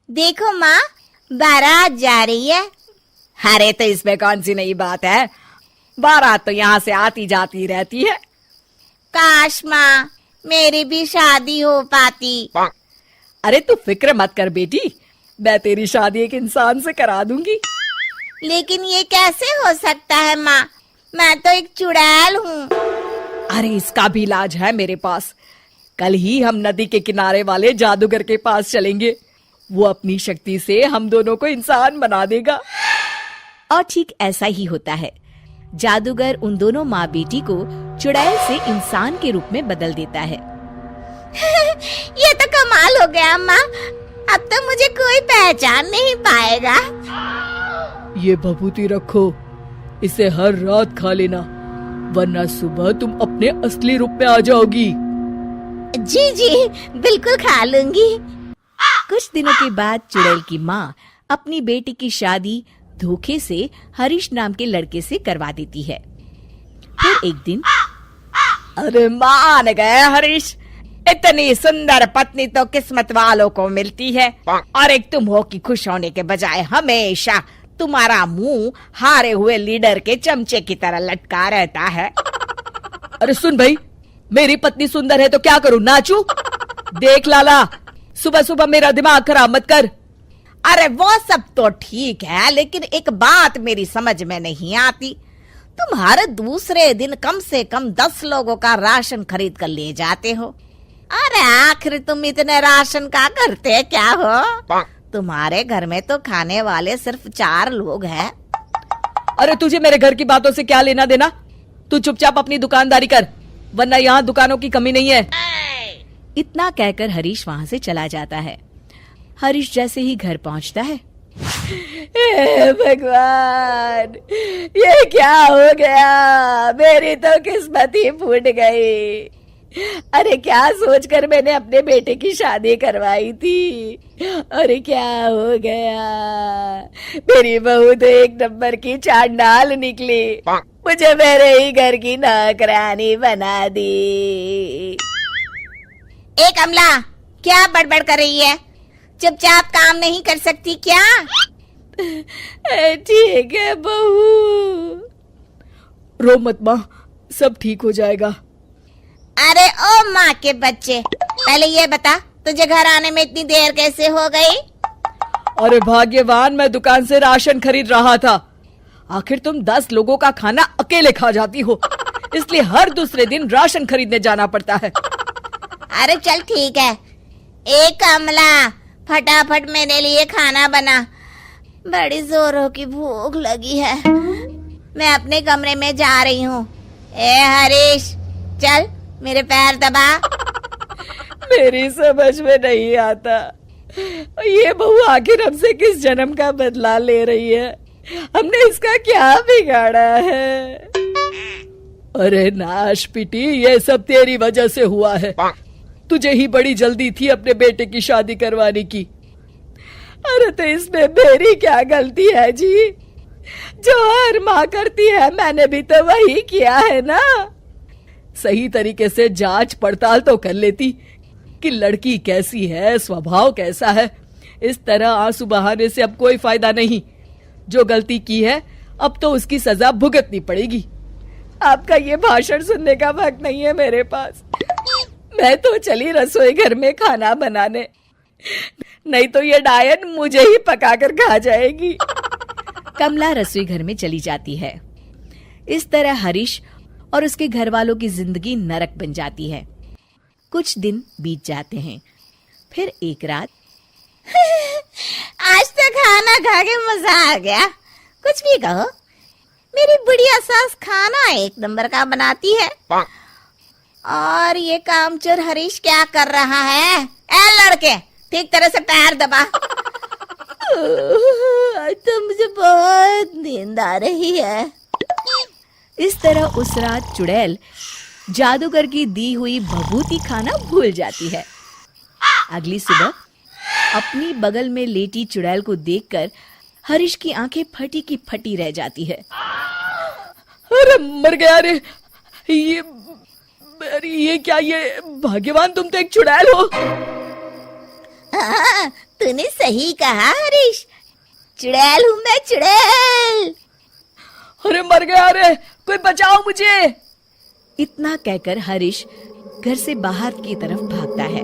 देखो माँ, बारात जा रही है। अरे तो इसमें कौन सी नई बात है, बारात तो यहाँ से आती जाती रहती है। काश माँ मेरी भी शादी हो पाती। अरे तू फिक्र मत कर बेटी, मैं तेरी शादी एक इंसान से करा दूंगी। लेकिन ये कैसे हो सकता है माँ, मैं तो एक चुड़ैल हूँ। अरे इसका भी इलाज है मेरे पास। कल ही हम नदी के किनारे वाले जादूगर के पास चलेंगे, वो अपनी शक्ति से हम दोनों को इंसान बना देगा। और ठीक ऐसा ही होता है। जादूगर उन दोनों माँ बेटी को चुड़ैल से इंसान के रूप में बदल देता है। ये तो कमाल हो गया माँ, अब तो मुझे कोई पहचान नहीं पाएगा। ये भभूति रखो, इसे हर रात खा लेना, वरना सुबह तुम अपने असली रूप में आ जाओगी। जी जी बिल्कुल खा लूंगी। कुछ दिनों के बाद चुड़ैल की माँ अपनी बेटी की शादी धोखे से हरीश नाम के लड़के से करवा देती है। फिर एक दिन, अरे मान गए हरीश, इतनी सुंदर पत्नी तो किस्मत वालों को मिलती है, और एक तुम हो कि खुश होने के बजाय हमेशा तुम्हारा मुंह हारे हुए लीडर के चमचे की तरह लटका रहता है। अरे सुन भाई, मेरी पत्नी सुंदर है तो क्या करूं, नाचूं? देख लाला, सुबह सुबह मेरा दिमाग खराब मत कर। अरे वो सब तो ठीक है, लेकिन एक बात मेरी समझ में नहीं आती, तुम हर दूसरे दिन कम से कम 10 लोगों का राशन खरीद कर ले जाते हो। अरे आखिर तुम इतने राशन का करते क्या हो? तुम्हारे घर में तो खाने वाले सिर्फ 4 लोग हैं। अरे तुझे मेरे घर की बातों से क्या लेना देना, तू चुपचाप अपनी दुकानदारी कर, वरना यहाँ दुकानों की कमी नहीं है। इतना कहकर हरीश वहाँ से चला जाता है। हरीश जैसे ही घर पहुँचता है, हे भगवान, ये क्या हो गया, मेरी तो किस्मत ही फूट गई। अरे क्या सोचकर मैंने अपने बेटे की शादी करवाई थी, अरे क्या हो गया, मेरी बहू तो एक नंबर की चांडाल निकली, मुझे मेरे ही घर की नौकरानी बना दी। ए कमला, क्या बड़बड़ कर रही है? चुपचाप काम नहीं कर सकती क्या? ठीक है बहू, रो मत माँ, सब ठीक हो जाएगा। अरे ओ माँ के बच्चे, पहले ये बता तुझे घर आने में इतनी देर कैसे हो गई? अरे भाग्यवान, मैं दुकान से राशन खरीद रहा था। आखिर तुम 10 लोगों का खाना अकेले खा जाती हो, इसलिए हर दूसरे दिन राशन खरीदने जाना पड़ता है। अरे चल ठीक है। ए कमला, फटाफट मेरे लिए खाना बना, बड़ी जोरों की भूख लगी है। मैं अपने कमरे में जा रही हूँ। ए हरीश, चल मेरे पैर दबा। मेरी समझ में नहीं आता, ये बहू आखिर हमसे किस जन्म का बदला ले रही है, हमने इसका क्या बिगाड़ा है? अरे नाश पिटी, ये सब तेरी वजह से हुआ है, तुझे ही बड़ी जल्दी थी अपने बेटे की शादी करवाने की। अरे तो इसमें मेरी क्या गलती है जी, जो हर माँ करती है मैंने भी तो वही किया है ना। सही तरीके से जांच पड़ताल तो कर लेती कि लड़की कैसी है, स्वभाव कैसा है। इस तरह आंसू बहाने से अब कोई फायदा नहीं, जो गलती की है अब तो उसकी सजा भुगतनी पड़ेगी। आपका ये भाषण सुनने का वक्त नहीं है मेरे पास, मैं तो चली रसोई घर में खाना बनाने, नहीं तो ये डायन मुझे ही पकाकर खा जाएगी। कमला रसोई घर में चली जाती है। इस तरह हरीश और उसके घर वालों की जिंदगी नरक बन जाती है। कुछ दिन बीत जाते हैं। फिर एक रात, आज तो खाना खा के मजा आ गया। कुछ भी कहो, मेरी बुढ़िया सास खाना एक नंबर का बनाती है। और ये कामचोर हरीश क्या कर रहा है? ए लड़के, ठीक तरह से पैर दबा। आज तो मुझे बहुत नींद आ रही है। इस तरह उस रात चुड़ैल जादूगर की दी हुई भभूति खाना भूल जाती है। अगली सुबह अपनी बगल में लेटी चुड़ैल को देखकर हरीश की आंखें फटी की फटी रह जाती है। अरे मर गया रे, ये क्या, ये भाग्यवान तुम तो एक चुड़ैल हो। तूने सही कहा हरीश, चुड़ैल हूँ मैं, चुड़ैल। अरे मर गया, अरे कोई बचाओ मुझे। इतना कहकर हरीश घर से बाहर की तरफ भागता है।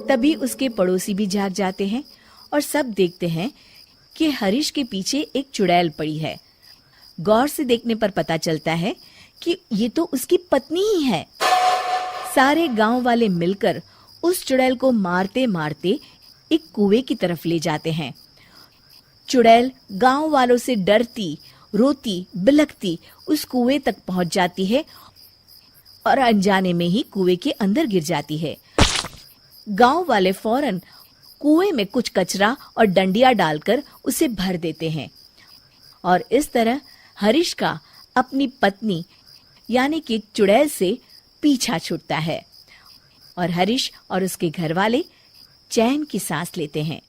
तभी उसके पड़ोसी भी जाग जाते हैं और सब देखते हैं कि हरीश के पीछे एक चुड़ैल पड़ी है। गौर से देखने पर पता चलता है कि ये तो उसकी पत्नी ही है। सारे गांव वाले मिलकर उस चुड़ैल को मारते मारते एक कुएं की तरफ ले जाते हैं। चुड़ैल गांव वालों से डरती, रोती, बिलखती उस कुएं तक पहुंच जाती है और अनजाने में ही कुएं के अंदर गिर जाती है। गांव वाले फौरन कुएं में कुछ कचरा और डंडिया डालकर उसे भर देते हैं और इस तरह हरीश का अपनी पत्नी यानी कि चुड़ैल से पीछा छूटता है और हरीश और उसके घर वाले चैन की सांस लेते हैं।